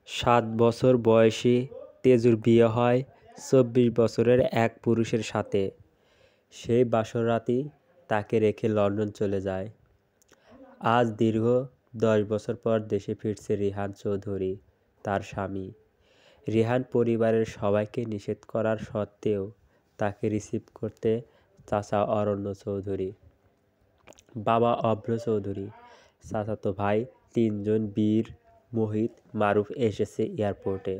7 বছর বয়সী তেজুর বিয়ে হয় 24 বছরের এক পুরুষের সাথে। সেই বাসরাতই তাকে রেখে লন্ডন চলে যায়। আজ দীর্ঘ 10 বছর পর দেশে ফিরছে রিহান চৌধুরী, তার স্বামী। রিহান পরিবারের সবাইকে নিষেধ করার সত্ত্বেও তাকে রিসিভ করতে চাচা অরণ্য চৌধুরী, বাবা অভ্র চৌধুরী, চাচাতো ভাই 3 জন বীর, মোহিত, মারুফ এসেছে এয়ারপোর্টে।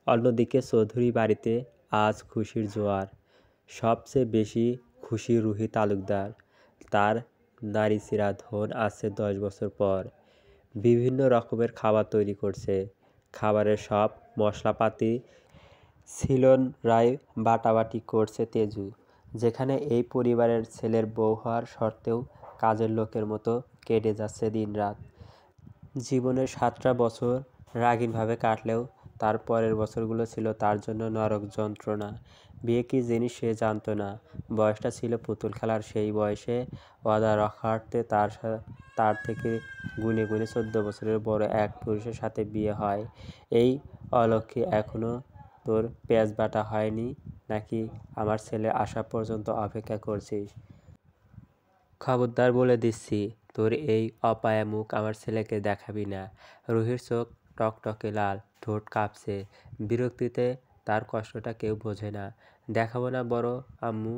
অন্যদিকে চৌধুরী বাড়িতে আজ খুশির জোয়ার। সবচেয়ে বেশি খুশি রুহি তালুকদার। তার নাড়িচেরা ধন আছে 10 বছর পর। বিভিন্ন রকমের খাবার তৈরি করছে। খাবারের সব মশলাপাতি ছিলনরাই বাটাবাটি করছে তেজু। যেখানে এই পরিবারের ছেলের বউ হওয়ার সত্ত্বেও কাজের লোকের মতো কেটে যাচ্ছে দিনরাত। জীবনের 7টা বছর রাগীনভাবে কাটলেও তার পরের বছরগুলো ছিল তার জন্য নরক যন্ত্রণা। বিয়ে কী জিনিস সে জানত না। বয়সটা ছিল পুতুল খেলার। সেই বয়সে ওয়াদা রক্ষার্থে তার থেকে গুণে গুণে 14 বছরের বড় এক পুরুষের সাথে বিয়ে হয়। এই অলক্ষ্যে এখনও তোর পেঁয়াজ বাটা হয়নি নাকি আমার ছেলে আসা পর্যন্ত অপেক্ষা করছিস? খবরদার বলে দিচ্ছি, তোর এই অপায়া মুখ আমার ছেলেকে দেখাবি না। রুহির চোখ টকটকে লাল, ঠোঁট কাঁপছে। বিরক্তিতে তার কষ্টটা কেউ বোঝে না। দেখাবো না বড় আম্মু,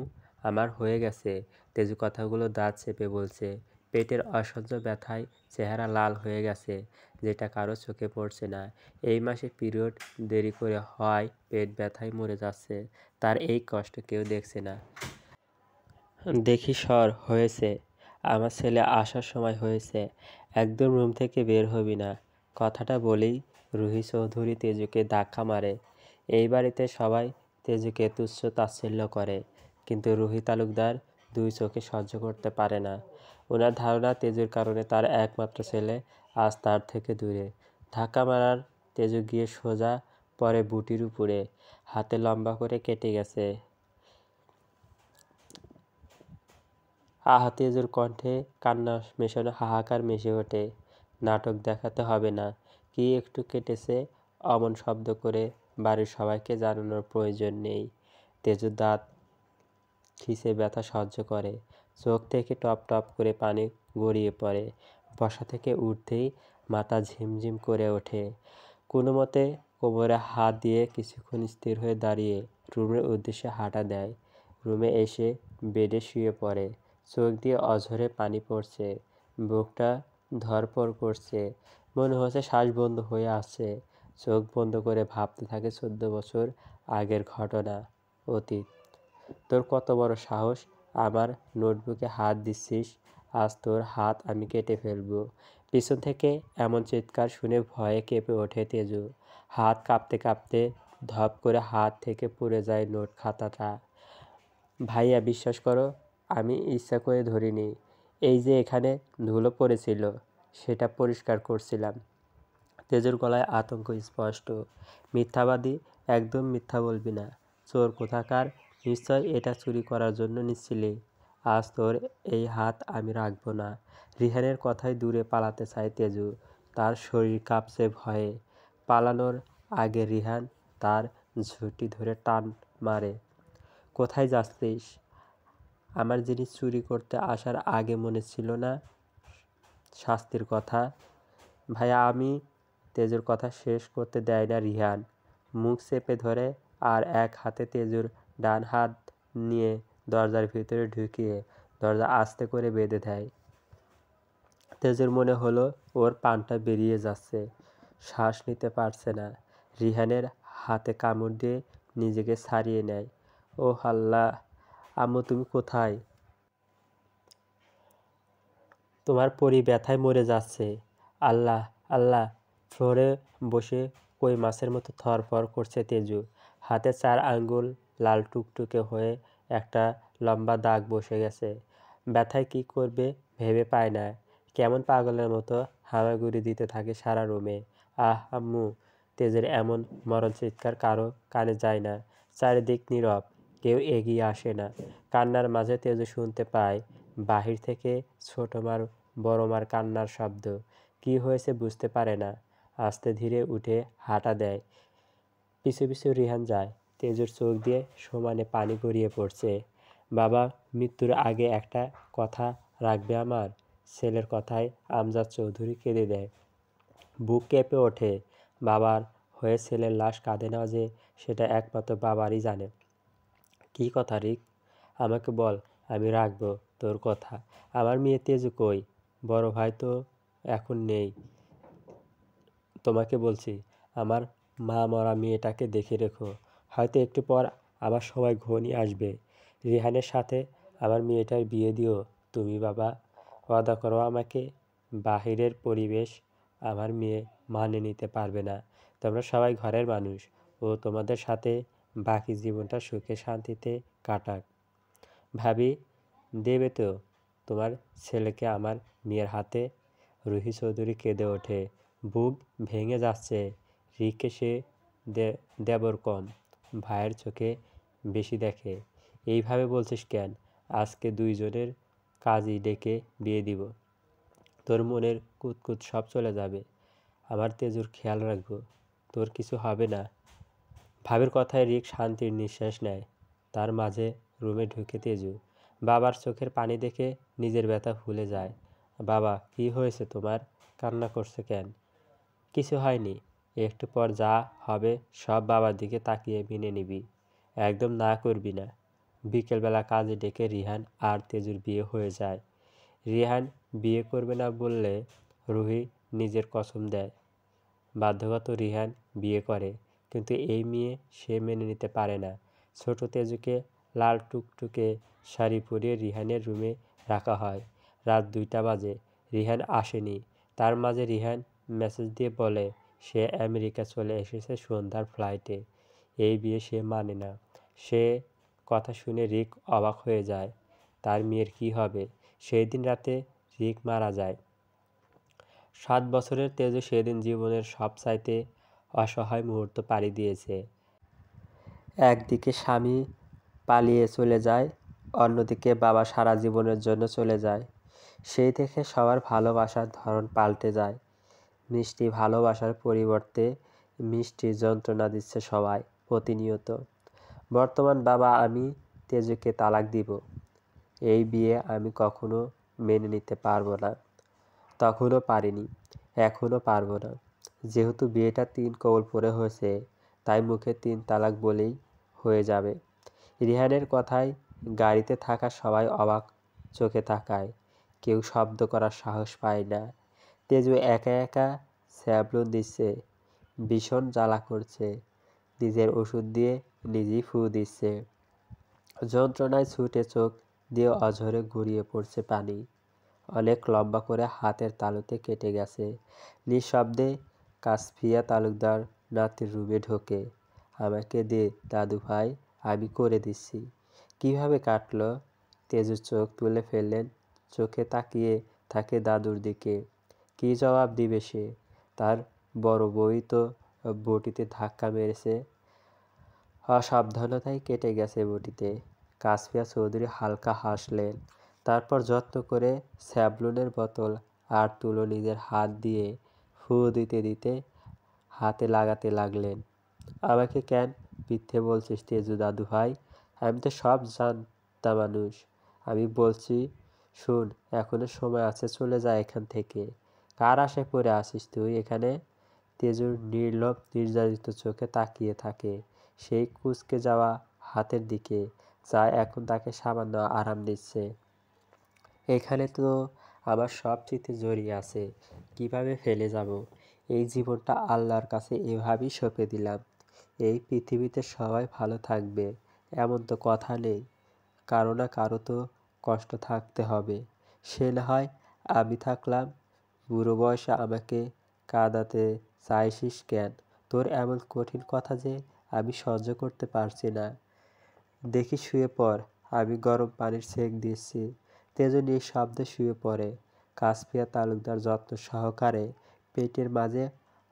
আমার হয়ে গেছে। তেজু কথাগুলো দাঁত চেপে বলছে। পেটের অসহ্য ব্যথায় চেহারা লাল হয়ে গেছে, যেটা কারো চোখে পড়ছে না। এই মাসে পিরিয়ড দেরি করে হয়, পেট ব্যথায় মরে যাচ্ছে। তার এই কষ্ট কেউ দেখছে না। দেখি সর, হয়েছে। আমার ছেলে আসার সময় হয়েছে। একদম রুম থেকে বের হবি না। কথাটা বলেই রুহি চৌধুরী তেজুকে ধাক্কা মারে। এই বাড়িতে সবাই তেজুকে তুচ্ছ তাচ্ছিল্য করে, কিন্তু রুহি তালুকদার 2 চোখে সহ্য করতে পারে না। ওনার ধারণা তেজুর কারণে তার একমাত্র ছেলে আজ তার থেকে দূরে। ধাক্কা মারার তেজু গিয়ে সোজা পরে বুটির উপরে, হাতে লম্বা করে কেটে গেছে। তেজুর কণ্ঠে কান্না মেশানো হাহাকার মিশে ওঠে। নাটক দেখাতে হবে না। কি একটু কেটেছে অমন শব্দ করে বাড়ির সবাইকে জানানোর প্রয়োজন নেই। তেজুর দাঁত খিঁচে ব্যথা সহ্য করে। চোখ থেকে টপ টপ করে পানি গড়িয়ে পড়ে। বসা থেকে উঠতেই মাথা ঝিমঝিম করে ওঠে। কোনো মতে কোমরে হাত দিয়ে কিছুক্ষণ স্থির হয়ে দাঁড়িয়ে রুমের উদ্দেশ্যে হাঁটা দেয়। রুমে এসে বেডে শুয়ে পড়ে। চোখ দিয়ে অঝরে পানি পড়ছে। বুকটা ধড়ফড় করছে। মনে হচ্ছে শ্বাস বন্ধ হয়ে আসছে। চোখ বন্ধ করে ভাবতে থাকে 14 বছর আগের ঘটনা, অতীত। তোর কত বড় সাহস আমার নোটবুকে হাত দিচ্ছিস? আজ তোর হাত আমি কেটে ফেলবো। পিছন থেকে এমন চিৎকার শুনে ভয়ে কেঁপে ওঠে তেজু। হাত কাঁপতে কাঁপতে ধপ করে হাত থেকে পড়ে যায় নোট খাতাটা। ভাইয়া, বিশ্বাস করো, আমি ইচ্ছা করে ধরিনি। এই যে এখানে ধুলো পড়েছিল, সেটা পরিষ্কার করছিলাম। তেজুর গলায় আতঙ্ক স্পষ্ট। মিথ্যাবাদী, একদম মিথ্যা বলবি না। চোর কোথাকার, নিশ্চয় এটা চুরি করার জন্য নিচ্ছিলি। আজ তোর এই হাত আমি রাখবো না। রিহানের কথায় দূরে পালাতে চায় তেজু। তার শরীর কাঁপছে ভয়ে। পালানোর আগে রিহান তার ঝুঁটি ধরে টান মারে। কোথায় যাচ্ছিস? আমার জিনিস চুরি করতে আসার আগে মনে ছিল না শাস্তির কথা? ভাইয়া, আমি। তেজুর কথা শেষ করতে দেয় না রিহান। মুখ চেপে ধরে আর এক হাতে তেজুর ডান হাত নিয়ে দরজার ভিতরে ঢুকিয়ে দরজা আস্তে করে বেঁধে দেয়। তেজুর মনে হলো ওর প্রাণটা বেরিয়ে যাচ্ছে। শ্বাস নিতে পারছে না। রিহানের হাতে কামড় দিয়ে নিজেকে ছাড়িয়ে নেয়। ও আল্লাহ, আম্মু তুমি কোথায়? তোমার পরি ব্যথায় মরে যাচ্ছে। আল্লাহ আল্লাহ। ফ্লোরে বসে কই মাছের মতো থরফর করছে তেজু। হাতে 4 আঙ্গুল লাল টুকটুকে হয়ে একটা লম্বা দাগ বসে গেছে। ব্যথায় কি করবে ভেবে পায় না। কেমন পাগলের মতো হামাগুড়ি দিতে থাকে সারা রুমে। আম্মু। তেজের এমন মরণ চিৎকার কারো কানে যায় না। চারিদিক নীরব, কেউ এগিয়ে আসে না। কান্নার মাঝে তেজু শুনতে পায় বাহির থেকে ছোট মার বড় মার কান্নার শব্দ। কি হয়েছে বুঝতে পারে না। আস্তে ধীরে উঠে হাঁটা দেয়। পিছু পিছু রিহান যায়। তেজুর চোখ দিয়ে সমানে পানি গড়িয়ে পড়ছে। বাবা মৃত্যুর আগে একটা কথা রাখবে আমার? ছেলের কথায় আমজাদ চৌধুরী কেঁদে দেয়। বুক কেঁপে ওঠে। বাবার হয়ে ছেলের লাশ কাঁদে না যে, সেটা একমাত্র বাবারই জানে। কী কথা রিক? আমাকে বল, আমি রাখবো তোর কথা। আমার মেয়ে তেজু কই? বড় ভাই তো এখন নেই। তোমাকে বলছি, আমার মা মরা মেয়েটাকে দেখে রেখো। হয়তো একটু পর আমার সময় ঘনিয়ে আসবে। রিহানের সাথে আমার মেয়েটার বিয়ে দিও তুমি বাবা। ওয়াদা করো আমাকে। বাহিরের পরিবেশ আমার মেয়ে মানিয়ে নিতে পারবে না। তোমরা সবাই ঘরের মানুষ। ও তোমাদের সাথে বাকি জীবনটা সুখে শান্তিতে কাটাক। ভাবি, দেবে তো তোমার ছেলেকে আমার মেয়ের হাতে? রুহি চৌধুরী কেঁদে ওঠে। বুক ভেঙে যাচ্ছে। রিককে সে দেবর কম, ভাইয়ের চোখে বেশি দেখে। এইভাবে বলছিস কেন? আজকে দুইজনের কাজই ডেকে বিয়ে দিব। তোর মনের কুতকুত সব চলে যাবে। আমার তেজুর খেয়াল রাখবো। তোর কিছু হবে না। ভাবির কথায় রিক শান্তির নিঃশ্বাস নেয়। তার মাঝে রুমে ঢুকে তেজু। বাবার চোখের পানি দেখে নিজের ব্যথা ভুলে যায়। বাবা, কি হয়েছে তোমার? কান্না করছো কেন? কিছু হয়নি। একটু পর যা হবে সব বাবার দিকে তাকিয়ে মেনে নিবি। একদম না করবি না। বিকেলবেলা কাজে ডেকে রিহান আর তেজুর বিয়ে হয়ে যায়। রিহান বিয়ে করবে না বললে রুহি নিজের কসম দেয়। বাধ্যগত রিহান বিয়ে করে, কিন্তু এই মেয়ে সে মেনে নিতে পারে না। ছোট তেজুকে লাল টুকটুকে শাড়ি পরিয়ে রিহানের রুমে রাখা হয়। রাত 2টা বাজে। রিহান আসেনি। তার মাঝে রিহান মেসেজ দিয়ে বলে সে আমেরিকা চলে এসেছে সন্ধ্যার ফ্লাইটে। এই বিয়ে সে মানে না। সে কথা শুনে রিক অবাক হয়ে যায়। তার মেয়ের কি হবে? সেই দিন রাতে রিক মারা যায়। 7 বছরের তেজু সেদিন জীবনের সবচাইতে অসহায় মুহূর্ত পাড়ি দিয়েছে। একদিকে স্বামী পালিয়ে চলে যায়, অন্যদিকে বাবা সারা জীবনের জন্য চলে যায়। সেই থেকে সবার ভালোবাসার ধরন পাল্টে যায়। মিষ্টি ভালোবাসার পরিবর্তে মিষ্টি যন্ত্রণা দিচ্ছে সবাই প্রতিনিয়ত। বর্তমান বাবা, আমি তেজুকে তালাক দিব। এই বিয়ে আমি কখনো মেনে নিতে পারবো না। তখনও পারিনি, এখনও পারবো না। যেহেতু বিয়েটা 3 কবুল পড়ে হয়েছে, তাই মুখে 3 তালাক বলেই হয়ে যাবে। রিহানের কথায় গাড়িতে থাকা সবাই অবাক চোখে তাকায়। কেউ শব্দ করার সাহস পায় না। তেজু একা একা স্যাবলুন দিচ্ছে। ভীষণ জ্বালা করছে। নিজের ওষুধ দিয়ে নিজেই ফু দিচ্ছে। যন্ত্রণায় ছুটে চোখ দিয়ে অঝরে গড়িয়ে পড়ছে পানি। অনেক লম্বা করে হাতের তালুতে কেটে গেছে। নিঃশব্দে কাসফিয়া তালুকদার নাতির রুমে ঢোকে। আমাকে দে দাদু ভাই, আমি করে দিচ্ছি। কিভাবে কাটলো? তেজু চোখ তুলে ফেললেন। চোখে তাকিয়ে থাকে দাদুর দিকে। কি জবাব দিবে সে? তার বড় বউই তো বটিতে ধাক্কা মেরেছে। অসাবধানতায় কেটে গেছে বটিতে। কাসফিয়া চৌধুরী হালকা হাসলেন। তারপর যত্ন করে স্যাবলুনের বোতল আর তুলো নিজের হাত দিয়ে ফু দিতে দিতে হাতে লাগাতে লাগলেন। আমাকে কেন মিথ্যে বলছিস তেজু দাদু ভাই? আমি তো সব জানতা মানুষ। আমি বলছি শোন, এখনো সময় আছে, চলে যা এখান থেকে। কার আশায় পড়ে আসিস তুই এখানে? তেজুর নির্লোভ নির্যাতিত চোখে তাকিয়ে থাকে সেই কুঁচকে যাওয়া হাতের দিকে, যা এখন তাকে সামান্য আরাম দিচ্ছে। এখানে তো আমার সব স্মৃতি জড়িয়ে আছে, কিভাবে ফেলে যাব? এই জীবনটা আল্লাহর কাছে এভাবেই সঁপে দিলাম। এই পৃথিবীতে সবাই ভালো থাকবে এমন তো কথা নেই। কারো না কারো তো কষ্ট থাকতে হবে। সে না হয় আমি থাকলাম। বুড়ো বয়সে আমাকে কাঁদাতে চাইছিস কেন? তোর এমন কঠিন কথা যে আমি সহ্য করতে পারছি না। দেখি শুয়ে পড়, আমি গরম পানির সেঁক দিচ্ছি। তেজু নিঃশব্দে শুয়ে পড়ে। কাসফিয়া তালুকদার যত্ন সহকারে পেটের মাঝে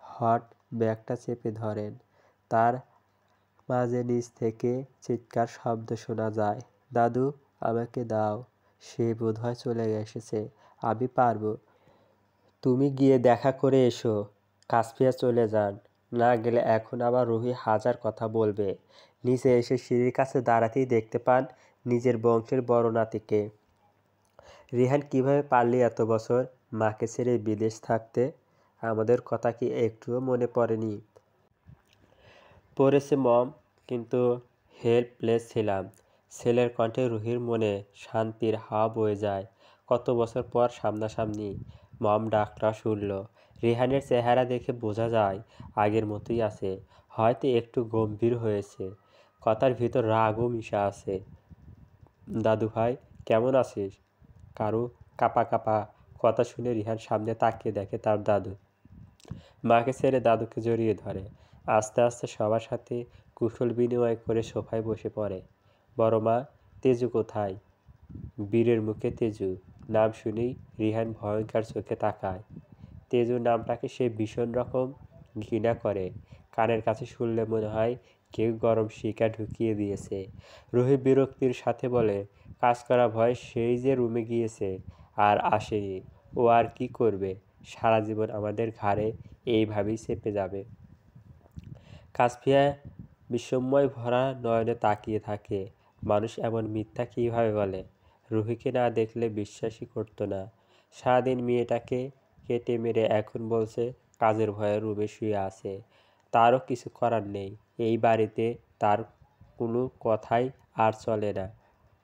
হট ব্যাগটা চেপে ধরেন। তার মাঝে নিচ থেকে চিৎকার শব্দ শোনা যায়, দাদু, আমাকে দাও। সে বোধহয় চলে এসেছে। আমি পারবো। তুমি গিয়ে দেখা করে এসো। কাসফিয়া চলে যান। না গেলে এখন আবার রুহি হাজার কথা বলবে। নিচে এসে সিঁড়ির কাছে দাঁড়াতেই দেখতে পান নিজের বংশের বড় নাতিকে। রিহান কিভাবে পারলি এত বছর মাকে ছেড়ে বিদেশ থাকতে? আমাদের কথা কি একটুও মনে পড়েনি? পড়েছে মম, কিন্তু হেল্পলেস ছিলাম। ছেলের কণ্ঠে রুহির মনে শান্তির হাওয়া বয়ে যায়। কত বছর পর সামনাসামনি মম ডাকটা শুনল। রিহানের চেহারা দেখে বোঝা যায় আগের মতোই আছে, হয়তো একটু গম্ভীর হয়েছে। কথার ভিতর রাগও মিশা আছে। দাদু ভাই কেমন আছিস? কারো কাপা কাপা কথা শুনে রিহান সামনে তাকিয়ে দেখে তার দাদু। মাকে ছেড়ে দাদুকে জড়িয়ে ধরে। আস্তে আস্তে সবার সাথে কুশল বিনিময় করে সোফায় বসে পড়ে। বড় মা, তেজু কোথায়? বীরের মুখে তেজু নাম শুনেই রিহান ভয়ঙ্কর চোখে তাকায়। তেজু নামটাকে সে ভীষণ রকম ঘৃণা করে। কানের কাছে শুনলে মনে হয় কেউ গরম শিকা ঢুকিয়ে দিয়েছে। রুহি বিরক্তির সাথে বলে, কাজ করা ভয় সেই যে রুমে গিয়েছে আর আসেনি। ও আর কি করবে? সারা জীবন আমাদের ঘাড়ে এইভাবেই চেপে যাবে। কাসফিয়া বিস্ময় ভরা নয়নে তাকিয়ে থাকে। মানুষ এমন মিথ্যা কীভাবে বলে? রুহিকে না দেখলে বিশ্বাসই করতো না। সারাদিন মেয়েটাকে কেটে মেরে এখন বলছে কাজের ভয়ে রুমে শুয়ে আছে। তারও কিছু করার নেই। এই বাড়িতে তার কোনো কথাই আর চলে না।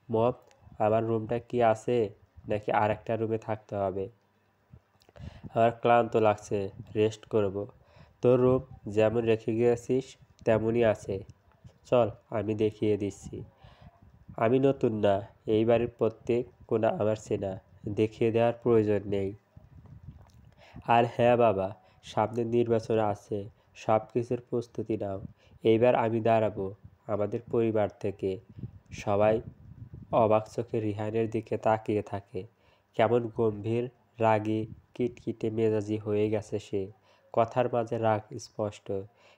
মম, আমার রুমটা কি আছে নাকি আরেকটা রুমে থাকতে হবে? আমার ক্লান্ত লাগছে, রেস্ট করব। তোর রুম যেমন রেখে গিয়েছিস তেমনই আছে, চল আমি দেখিয়ে দিচ্ছি। আমি নতুন না, এই বাড়ির প্রত্যেক কোণা আমার চেনা, দেখিয়ে দেওয়ার প্রয়োজন নেই। আর হ্যাঁ বাবা, সামনে নির্বাচন আছে, সব কিছুর প্রস্তুতি নাও। এইবার আমি দাঁড়াবো আমাদের পরিবার থেকে। সবাই অবাক চোখে রিহানের দিকে তাকিয়ে থাকে। কেমন গম্ভীর, রাগী, কিটকিটে মেজাজি হয়ে গেছে সে। কথার মাঝে রাগ স্পষ্ট।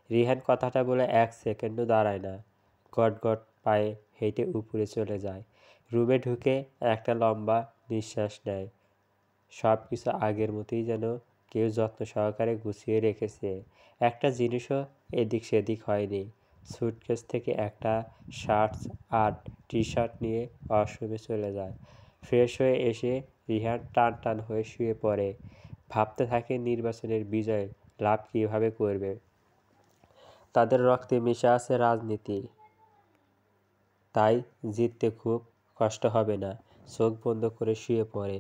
রিহান কথাটা বলে এক সেকেন্ডও দাঁড়ায় না। গটগট পায়ে হেঁটে উপরে চলে যায়। রুমে ঢুকে একটা লম্বা নিঃশ্বাস নেয়। সব কিছু আগের মতোই যেন কেউ যত্ন সহকারে গুছিয়ে রেখেছে। একটা জিনিসও এদিক সেদিক হয়নি। সুটকেস থেকে একটা শার্টস আর টি শার্ট নিয়ে ওয়াশরুমে চলে যায়। ফ্রেশ হয়ে এসে রিহান টান টান হয়ে শুয়ে পড়ে। ভাবতে থাকে নির্বাচনের বিজয় লাভ কীভাবে করবে। তাদের রক্তে মিশে আছে রাজনীতি, তাই জিততে খুব কষ্ট হবে না। চোখ বন্ধ করে শুয়ে পড়ে।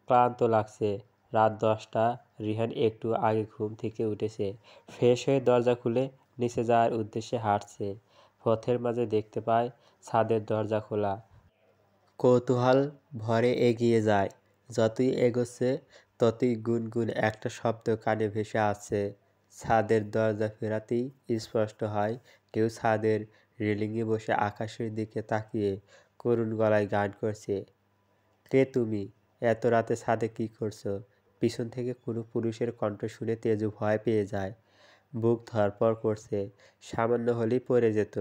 ক্লান্ত লাগছে। রাত 10টা। রিহান একটু আগে ঘুম থেকে উঠেছে। ফ্রেশ হয়ে দরজা খুলে নিচে যাওয়ার উদ্দেশ্যে হাঁটছে। পথের মাঝে দেখতে পায় ছাদের দরজা খোলা। কৌতূহল ভরে এগিয়ে যায়। যতই এগোচ্ছে ততই গুনগুন একটা শব্দ কানে ভেসে আসছে। ছাদের দরজা ফেরাতেই স্পষ্ট হয় কেউ ছাদের রেলিংয়ে বসে আকাশের দিকে তাকিয়ে করুণ গলায় গান করছে। কে তুমি? এত রাতে ছাদে কি করছো? পিছন থেকে কোনো পুরুষের কণ্ঠ শুনে তেজু ভয় পেয়ে যায়। বুক ধড়ফড় করছে। সামান্য হলেই পড়ে যেত।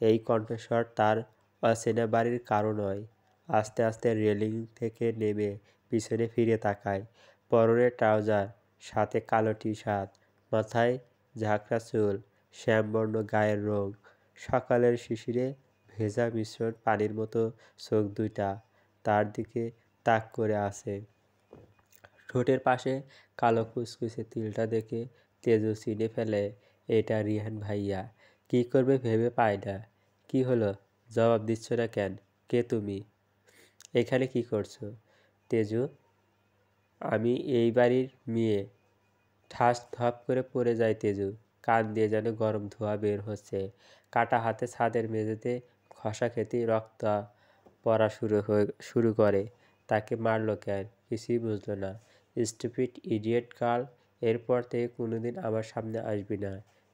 এই কণ্ঠস্বর তার অচেনা বাড়ির কারো নয়। আস্তে আস্তে রেলিং থেকে নেমে পিছনে ফিরে তাকায়। পরনে ট্রাউজার, সাথে কালো টি শার্ট, মাথায় ঝাঁকড়া চুল, শ্যামবর্ণ গায়ের রং। সকালের শিশিরে ভেজা মিশ্রণ পানির মতো চোখ দুইটা তার দিকে তাক করে আছে। ঠোঁটের পাশে কালো কুচকুচে তিলটা দেখে তেজু চিনে ফেলে এটা রিহান ভাইয়া। কি করবে ভেবে পায় না। কি হলো, জবাব দিচ্ছ না কেন? কে তুমি? এখানে কি করছো? তেজু, আমি এই বাড়ির মেয়ে। ঠাস ধপ করে পড়ে যায় তেজু। কান দিয়ে যেন গরম ধোঁয়া বের হচ্ছে। কাটা হাতে ছাদের মেঝেতে ঘষা খেতেই রক্ত পড়া শুরু করে। তাকে মারলো কেন? কিছুই বুঝলো না। স্টুপিড ইডিয়েট গার্ল, এরপর থেকে কোনোদিন আমার সামনে আসবি না।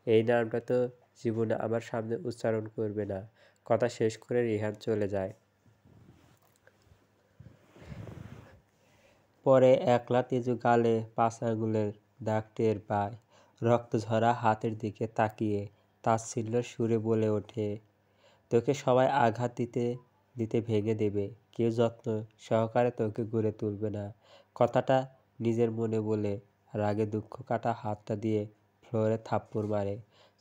এই নামটা তো জীবনে আমার সামনে উচ্চারণ করবে না। কথা শেষ করে রিহান চলে যায়। পরে একলা তেজু গালে 5 আঙুলের দাগ টের পায়। রক্ত ঝরা হাতের দিকে তাকিয়ে তাচ্ছিল্যের সুরে বলে ওঠে, তোকে সবাই আঘাত দিতে দিতে ভেঙে দেবে, কেউ যত্ন সহকারে তোকে গড়ে তুলবে না। কথাটা নিজের মনে বলে রাগে দুঃখ কাটা হাতটা দিয়ে ফ্লোরে থাপ্পড় মারে।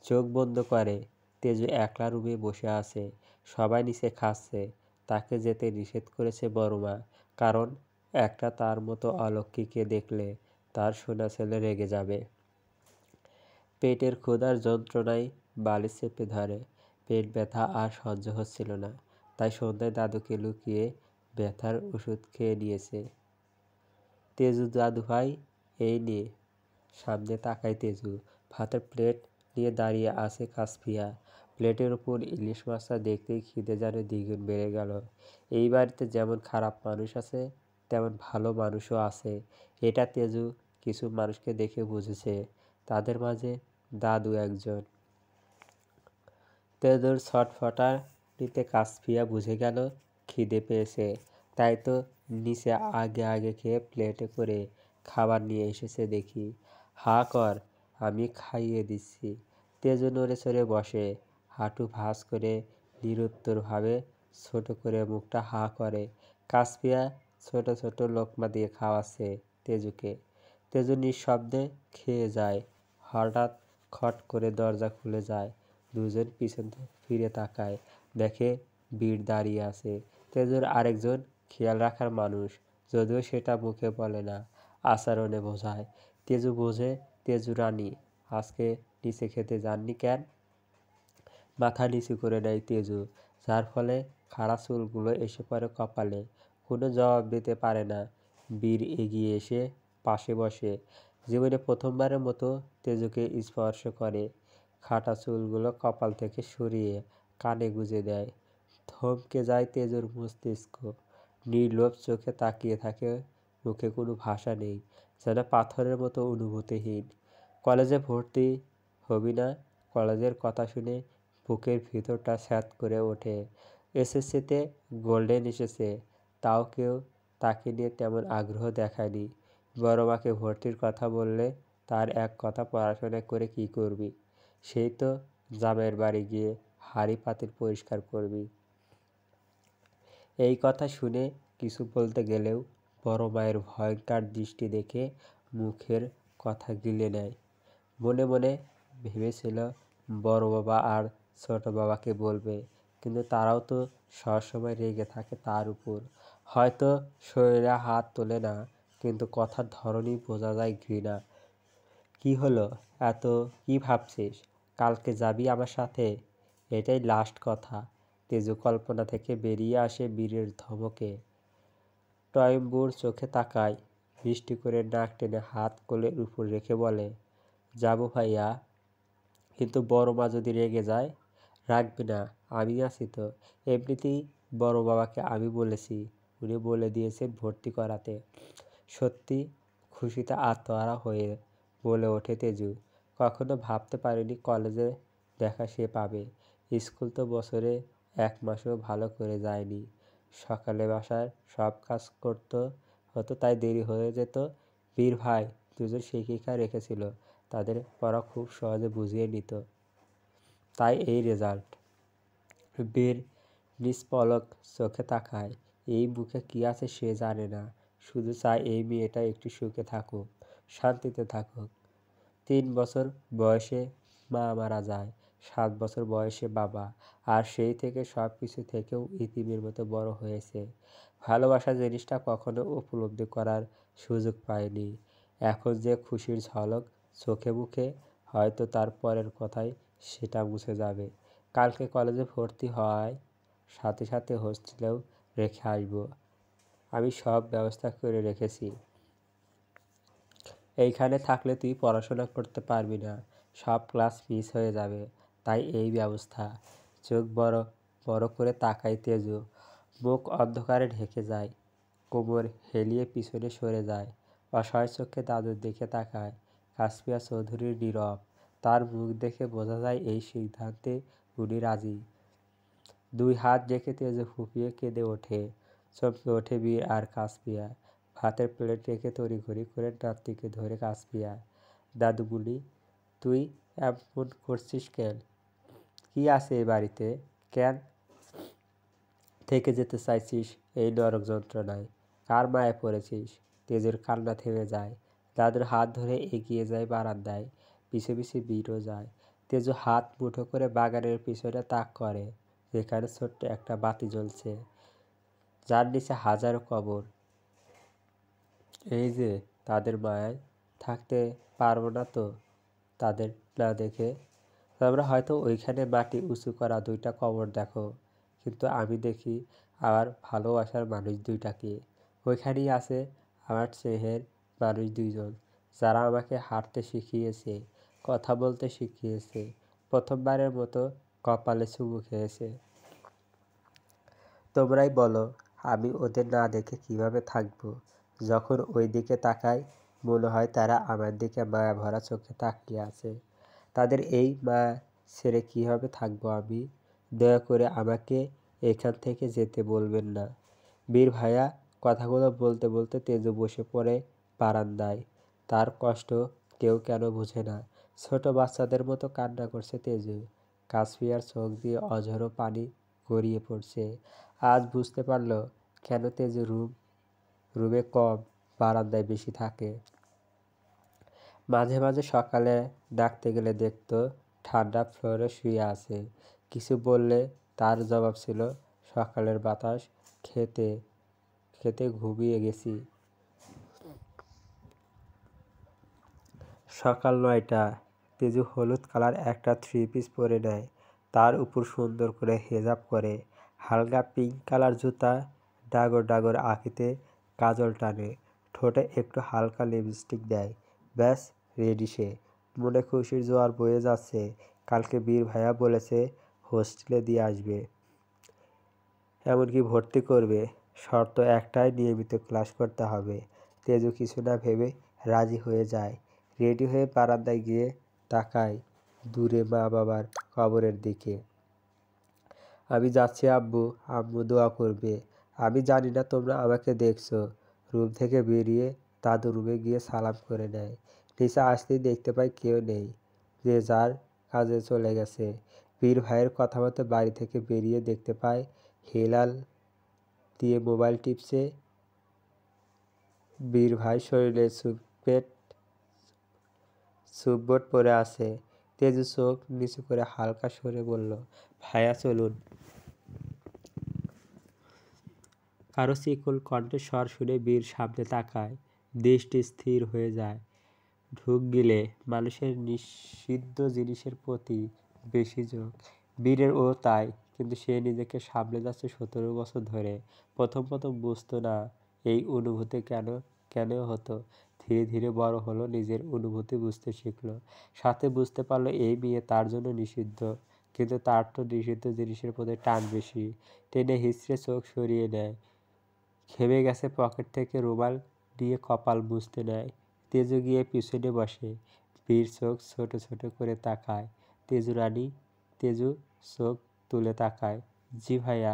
চোখ বন্ধ করে। তেজু একলা রুমে বসে আছে। সবাই নিচে খাচ্ছে। তাকে যেতে নিষেধ করেছে বড় মা, কারণ একটা তার মতো অলক্ষীকে দেখলে তার সোনা ছেলে রেগে যাবে। পেটের ক্ষুধার যন্ত্রণায় বালিশ চেপে ধরে। পেট ব্যথা আর সহ্য হচ্ছিল না, তাই সন্ধ্যায় দাদুকে লুকিয়ে ব্যথার ওষুধ খেয়ে নিয়েছে। তেজু দাদু ভাই, এই নিয়ে। সামনে তাকায় তেজু। ভাতের প্লেট নিয়ে দাঁড়িয়ে আছে কাসফিয়া। প্লেটের ওপর ইলিশ মাছটা দেখতেই খিদে যেন দ্বিগুণ বেড়ে গেল। এই বাড়িতে যেমন খারাপ মানুষ আছে, তেমন ভালো মানুষও আছে। এটা তেজু কিছু মানুষকে দেখে বুঝেছে। তাদের মাঝে দাদু একজন। তেজুর ছটফটানিতে কাসফিয়া বুঝে গেল খিদে পেয়েছে, তাই তো নিচে আগে আগে খেয়ে প্লেটে করে খাবার নিয়ে এসেছে দেখি। হা কর, আমি খাইয়ে দিচ্ছি। তেজু নড়ে চড়ে বসে, হাঁটু ভাঁজ করে নিরুত্তরভাবে ছোট করে মুখটা হা করে। কাসফিয়া ছোট ছোট লোকমা দিয়ে খাওয়াচ্ছে তেজুকে। তেজু নিঃশব্দে খেয়ে যায়। হঠাৎ খট করে দরজা খুলে যায়। দুজন পিছন ফিরে তাকায়, দেখে বীর দাঁড়িয়ে আছে, তেজুর আরেকজন খেয়াল রাখার মানুষ, যদিও সেটা মুখে বলে না, আচরণে বোঝায়। তেজু বোঝে তেজু রানী আজকে নিচে খেতে যাননি কেন। মাথা নিচু করে নেয় তেজু, যার ফলে খাড়া চুলগুলো এসে পড়ে কপালে। কোনো জবাব দিতে পারে না। বীর এগিয়ে এসে পাশে বসে। জীবনে প্রথমবারের মতো তেজুকে স্পর্শ করে। খাটা চুলগুলো কপাল থেকে সরিয়ে কানে গুঁজে দেয়। থমকে যায় তেজুর মস্তিষ্ক। নির্লোভ চোখে তাকিয়ে থাকে, মুখে কোনো ভাষা নেই, যেন পাথরের মতো অনুভূতিহীন। কলেজে ভর্তি হবি না? কলেজের কথা শুনে বুকের ভিতরটা স্যাঁত করে ওঠে। এসএসসিতে গোল্ডেন এসেছে, তাও কেউ তাকে নিয়ে তেমন আগ্রহ দেখায়নি। বড় মাকে ভর্তির কথা বললে তার এক কথা, পড়াশোনা করে কী করবি? সেই তো জামাইয়ের বাড়ি গিয়ে হাঁড়ি পাতিল পরিষ্কার করবি। এই কথা শুনে কিছু বলতে গেলেও বড় মায়ের ভয়ঙ্কর দৃষ্টি দেখে মুখের কথা গিলে নেয়। মনে মনে ভেবেছিল বড় বাবা আর ছোট বাবাকে বলবে, কিন্তু তারাও তো সবসময় রেগে থাকে তার উপর। হয়তো শরীরে হাত তোলে না, কিন্তু কথার ধরনই বোঝা যায় ঘৃণা। কি হলো, এত কি ভাবছিস? কালকে যাবি আমার সাথে? এটাই লাস্ট কথা। তেজু কল্পনা থেকে বেরিয়ে আসে বীরের ধমকে। টয়ম্বুর চোখে তাকায়, মিষ্টি করে নাক টেনে হাত কোলের উপর রেখে বলে, যাবো ভাইয়া, কিন্তু বড় মা যদি রেগে যায়? রাখবি না, আমি আছি তো। এমনিতেই বড় বাবাকে আমি বলেছি, উনি বলে দিয়েছেন ভর্তি করাতে। সত্যি খুশিতে আত্মহারা হয়ে বলে ওঠে তেজু। কখনো ভাবতে পারিনি কলেজে দেখা সে পাবে। স্কুল তো বছরে 1 মাসও ভালো করে যায়নি। সকালে বাসার সব কাজ করতে হতো, তাই দেরি হয়ে যেত। বীর ভাই 2জন শিক্ষিকা রেখেছিল, তাদের পড়া খুব সহজে বুঝিয়ে নিত, তাই এই রেজাল্ট। বীর নিষ্পলক চোখে তাকায়। এই মুখে কি আছে সে জানে না, শুধু চায় এই মেয়েটা একটু সুখে থাকুক, শান্তিতে থাকুক। 3 বছর বয়সে মা মারা যায়, 7 বছর বয়সে বাবা, আর সেই থেকে সব কিছু থেকেও ইতিমের মতো বড় হয়েছে। ভালোবাসা জিনিসটা কখনো উপলব্ধি করার সুযোগ পায়নি। এখন যে খুশির ঝলক চোখে মুখে, হয়তো তার পরের কথায় সেটা মুছে যাবে। কালকে কলেজে ভর্তি হওয়ায় সাথে সাথে হোস্টেলেও রেখে আসবো। আমি সব ব্যবস্থা করে রেখেছি। এইখানে থাকলে তুই পড়াশোনা করতে পারবি না, সব ক্লাস মিস হয়ে যাবে, তাই এই ব্যবস্থা। চোখ বড় বড় করে তাকায় তেজু। মুখ অন্ধকারে ঢেকে যায়, কোমর হেলিয়ে পিছনে সরে যায়। অসহায় চোখে দাদুর দিকে তাকায়। কাসফিয়া চৌধুরী নীরব। তার মুখ দেখে বোঝা যায় এই সিদ্ধান্তে উনি রাজি। 2 হাত রেখে তেজু ফুঁপিয়ে কেঁদে ওঠে। চমকে ওঠে বীর আর কাসফিয়া। ভাতের প্লেট রেখে তড়িঘড়ি করে নাতিকে ধরে কাসফিয়া, দাদুমণি, তুই এমন করছিস কেন? কি আছে এই বাড়িতে? কেন থেকে যেতে চাইছিস এই নরক যন্ত্রণায়? কার মায়ে পড়েছিস? তেজুর কান্না থেমে যায়। দাদুর হাত ধরে এগিয়ে যায় বারান্দায়। পিছে পিছে বীরও যায়। তেজু হাত মুঠো করে বাগানের পিছনে তাক করে, যেখানে ছোট্ট একটা বাতি জ্বলছে, যার নিচে হাজারো কবর। এই যে তাদের মায়ায় থাকতে পারবো না তো তাদের না দেখে। তোমরা হয়তো ওইখানে মাটি উঁচু করা 2টা কবর দেখো, কিন্তু আমি দেখি আমার ভালোবাসার মানুষ 2টাকে। ওইখানেই আছে আমার স্নেহের মানুষ 2জন, যারা আমাকে হাঁটতে শিখিয়েছে, কথা বলতে শিখিয়েছে, প্রথমবারের মতো কপালে চুমু খেয়েছে। তোমরাই বলো আমি ওদের না দেখে কিভাবে থাকবো? যখন ওই দিকে তাকাই মনে হয় তারা আমার দিকে মায়া ভরা চোখে তাকিয়ে আছে। তাদের এই মায়া ছেড়ে কীভাবে থাকবো আমি? দয়া করে আমাকে এখান থেকে যেতে বলবেন না। বীর ভাইয়া কথাগুলো বলতে বলতে তেজু বসে পড়ে বারান্দায়। তার কষ্ট কেউ কেন বুঝে না। ছোট বাচ্চাদের মতো কান্না করছে তেজু। কাশফিয়ার চোখ দিয়ে অঝোর পানি গড়িয়ে পড়ছে। আজ বুঝতে পারল কেন তেজু রুমে কম, বারান্দায় বেশি থাকে। মাঝে মাঝে সকালে ডাকতে গেলে দেখতো ঠান্ডা ফ্লোরে শুয়ে আছে। কিছু বললে তার জবাব ছিল, সকালের বাতাস খেতে খেতে ঘুমিয়ে গেছি। সকাল 9টা। তেজু হলুদ কালার একটা 3 পিস পরে নেয়, তার উপর সুন্দর করে হেজাব করে, হালকা পিঙ্ক কালার জুতা, ডাগর ডাগর আঁখিতে কাজল টানে, ঠোঁটে একটু হালকা লিপস্টিক দেয়। ব্যাস রেডি সে। মনে খুশির জোয়ার বয়ে যাচ্ছে। কালকে বীর ভাইয়া বলেছে হোস্টেলে দিয়ে আসবে, এমনকি ভর্তি করবে। শর্ত একটাই, নিয়মিত ক্লাস করতে হবে। তেজু কিছু না ভেবে রাজি হয়ে যায়। রেডি হয়ে বারান্দায় গিয়ে তাকায় দূরে মা বাবার কবরের দিকে। আমি যাচ্ছি আব্বু, আম্মু দোয়া করবে। আমি জানি না তোমরা আমাকে দেখছো। রুম থেকে বেরিয়ে দাদু রুমে গিয়ে সালাম করে নেয়। নিচে আসতেই দেখতে পাই কেউ নেই, যে যার কাজে চলে গেছে। বীর ভাইয়ের কথা মতো বাড়ি থেকে বেরিয়ে দেখতে পায় হেলাল দিয়ে মোবাইল টিপছে। বীর ভাই শরীরে সুটবোট পরে আছে। তেজু চোখ নিচু করে হালকা সরে বলল, ভাইয়া চলুন। কারো চিকন কণ্ঠস্বর শুনে বীর সামনে তাকায়, দৃষ্টি স্থির হয়ে যায়। ঢুক গিলে মানুষের নিষিদ্ধ জিনিসের প্রতি বেশি ঝোঁক। বীরের ও তাই, কিন্তু সে নিজেকে সামলে যাচ্ছে 17 বছর ধরে। প্রথম প্রথম বুঝতো না এই অনুভূতি কেন কেন হতো। ধীরে ধীরে বড় হলো, নিজের অনুভূতি বুঝতে শিখলো। সাথে বুঝতে পারলো এই বিয়ে তার জন্য নিষিদ্ধ, কিন্তু তার তো নিষিদ্ধ জিনিসের প্রতি টান বেশি। টেনে হিঁচড়ে চোখ সরিয়ে নেয়। ঘেমে গেছে পকেট থেকে রুমাল দিয়ে কপাল মুছতে নেয়। তেজু গিয়ে পিছনে বসে। বীর চোখ ছোট ছোট করে তাকায়। তেজু চোখ তুলে তাকায়। জি ভাইয়া।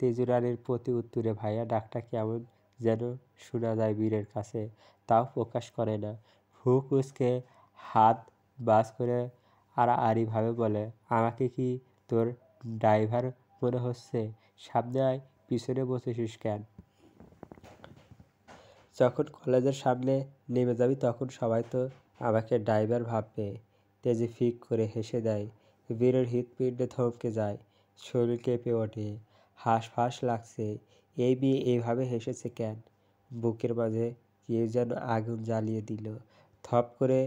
তেজু রানীর প্রতি উত্তরে ভাইয়া ডাকটা কেমন যেন শোনা যায় বীরের কাছে, তাও প্রকাশ করে না। ভ্রু কুঁচকে হাত বাজ করে আড়াআড়িভাবে বলে, আমাকে কি তোর ড্রাইভার মনে হচ্ছে? সামনে আয়, পিছনে বসেছিস কেন? যখন কলেজের সামনে নেমে যাবি তখন সবাই তো আমাকে ড্রাইভার ভাববে। তেজু ফিক করে হেসে দেয়। বীরের হৃৎপিণ্ডে থমকে যায়, শরীর কেঁপে ওঠে, হাঁসফাঁস লাগছে। এই মেয়ে এইভাবে হেসেছে কেন? বুকের মাঝে কেউ যেন আগুন জ্বালিয়ে দিল। থপ করে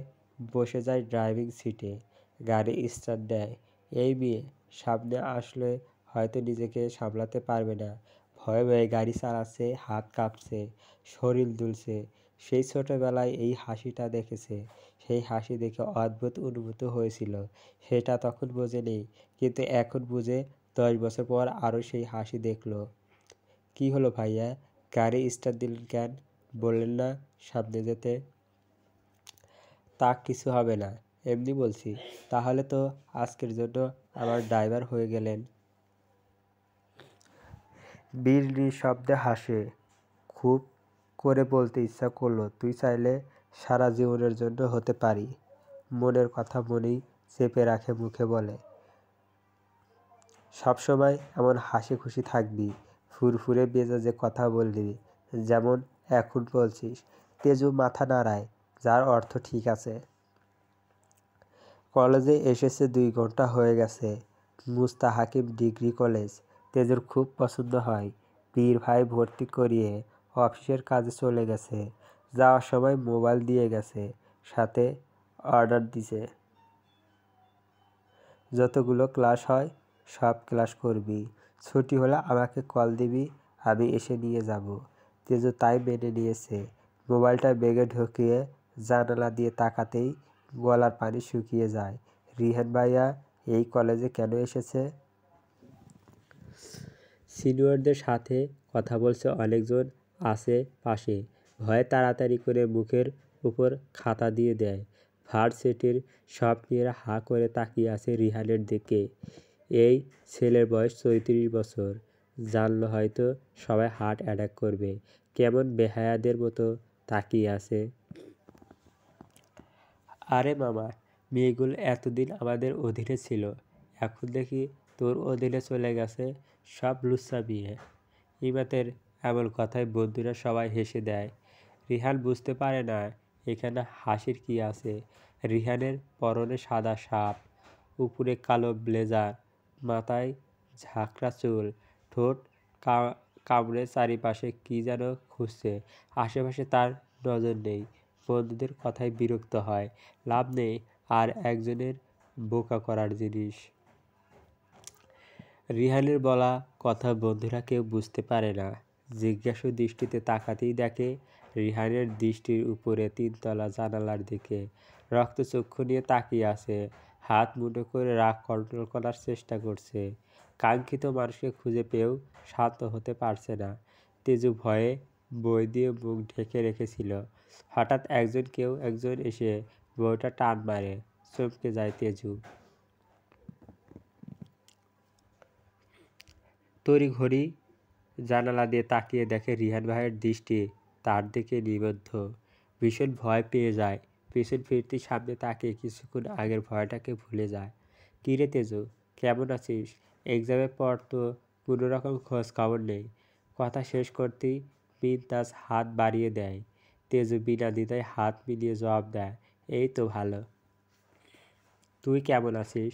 বসে যায় ড্রাইভিং সিটে। গাড়ি স্টার্ট দেয়। এই মেয়ে সামনে আসলে হয়তো নিজেকে সামলাতে পারবে না। ভয়ে ভয়ে গাড়ি চালাচ্ছে, হাত কাঁপছে, শরীর দুলছে। সেই ছোটবেলায় এই হাসিটা দেখেছে, সেই হাসি দেখে অদ্ভুত অনুভূতি হয়েছিল। সেটা তখন বোঝেনি, কিন্তু এখন বুঝে 10 বছর পর আরও সেই হাসি দেখলো। কি হলো ভাইয়া, গাড়ি স্টার্ট দিলেন কেন? বললেন না সামনে যেতে? তা কিছু হবে না, এমনি বলছি। তাহলে তো আজকের জন্য আমার ড্রাইভার হয়ে গেলেন। বীর নিঃশব্দে হাসে। খুব করে বলতে ইচ্ছা করলো, তুই চাইলে সারা জীবনের জন্য হতে পারি। মনের কথা মনেই চেপে রাখে, মুখে বলে, সবসময় এমন হাসি খুশি থাকবি, ফুরফুরে মেজাজে কথা বলবি, যেমন এখন বলছিস। তেজু মাথা নাড়ায়, যার অর্থ ঠিক আছে। কলেজে এসেছে 2 ঘন্টা হয়ে গেছে। মুস্তা হাকিম ডিগ্রি কলেজ তেজুর খুব পছন্দ হয়। বীর ভাই ভর্তি করিয়ে অফিসের কাজে চলে গেছে। যাওয়ার সময় মোবাইল দিয়ে গেছে, সাথে অর্ডার দিছে, যতগুলো ক্লাস হয় সব ক্লাস করবি, ছুটি হলে আমাকে কল দিবি, আমি এসে নিয়ে যাব। তেজু তাই মেনে নিয়েছে। মোবাইলটা ব্যাগে ঢুকিয়ে জানালা দিয়ে তাকাতেই গলার পানি শুকিয়ে যায়। রিহান ভাইয়া এই কলেজে কেন এসেছে? সিনিয়রদের সাথে কথা বলছে, অনেকজন আছে পাশে। ভয়ে তাড়াতাড়ি করে মুখের উপর খাতা দিয়ে দেয়। ভার্সিটির সব মেয়েরা হাঁ করে তাকিয়ে আছে রিহানের দিকে। এই ছেলের বয়স 34 বছর। জানলে হয়তো সবাই হার্ট অ্যাটাক করবে। কেমন বেহায়াদের মতো তাকিয়ে আছে। আরে মামা, মেয়েগুলো এতদিন আমাদের অধীনে ছিল, এখন দেখি তোর অধীনে চলে গেছে। সব লুচ্চা মেয়ে। ইমাতের এমন কথায় বন্ধুরা সবাই হেসে দেয়। রিহান বুঝতে পারে না এখানে হাসির কি আছে। রিহানের পরনে সাদা শার্ট, উপরে কালো ব্লেজার, মাথায় ঝাঁকড়া চুল, ঠোঁট কামড়ে চারিপাশে কি যেন খুঁজছে। আশেপাশে তার নজর নেই। বন্ধুদের কথায় বিরক্ত হয়, লাভ নেই, আর একজনের বোকা করার জিনিস। রিহানের বলা কথা বন্ধুরা কেউ বুঝতে পারে না। জিজ্ঞাসু দৃষ্টিতে তাকাতেই দেখে রিহানের দৃষ্টির উপরে 3তলা জানালার দিকে। রক্তচক্ষু নিয়ে তাকিয়ে আছে, হাত মুঠো করে রাগ কন্ট্রোল করার চেষ্টা করছে। কাঙ্ক্ষিত মানুষকে খুঁজে পেয়েও শান্ত হতে পারছে না। তেজু ভয়ে বই দিয়ে মুখ ঢেকে রেখেছিল। হঠাৎ একজন এসে বইটা টান মারে। চমকে যায় তেজু। তড়িঘড়ি জানালা দিয়ে তাকিয়ে দেখে রিহান ভাইয়ের দৃষ্টি তার দিকে নিবদ্ধ। ভীষণ ভয় পেয়ে যায়। পেছন ফিরতেই সামনে তাকিয়ে কিছুক্ষণ আগের ভয়টাকে ভুলে যায়। কী রে তেজু, কেমন আছিস? এক্সামের পর তো কোনো রকম খোঁজ খবর নেই। কথা শেষ করতেই বিন্দাস হাত বাড়িয়ে দেয়। তেজু বিনা দ্বিধায় হাত মিলিয়ে জবাব দেয়, এই তো ভালো। তুই কেমন আছিস?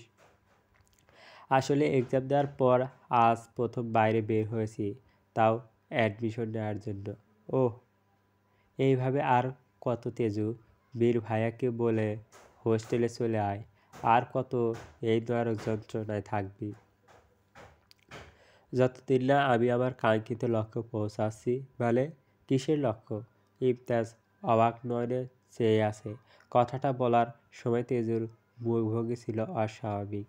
আসলে এক্সাম দেওয়ার পর আজ প্রথম বাইরে বের হয়েছি, তাও অ্যাডমিশন নেওয়ার জন্য। ওহ, এইভাবে আর কত তেজু? বীর ভাইয়াকে বলে হোস্টেলে চলে আয়। আর কত এই নরক যন্ত্রণায় থাকবি? যতদিন না আমি আমার কাঙ্ক্ষিত লক্ষ্যে পৌঁছাচ্ছি। মানে কিসের লক্ষ্য? ইমতিয়াজ অবাক নয়নে চেয়ে আছে। কথাটা বলার সময় তেজুর মুখভঙ্গি ছিল অস্বাভাবিক।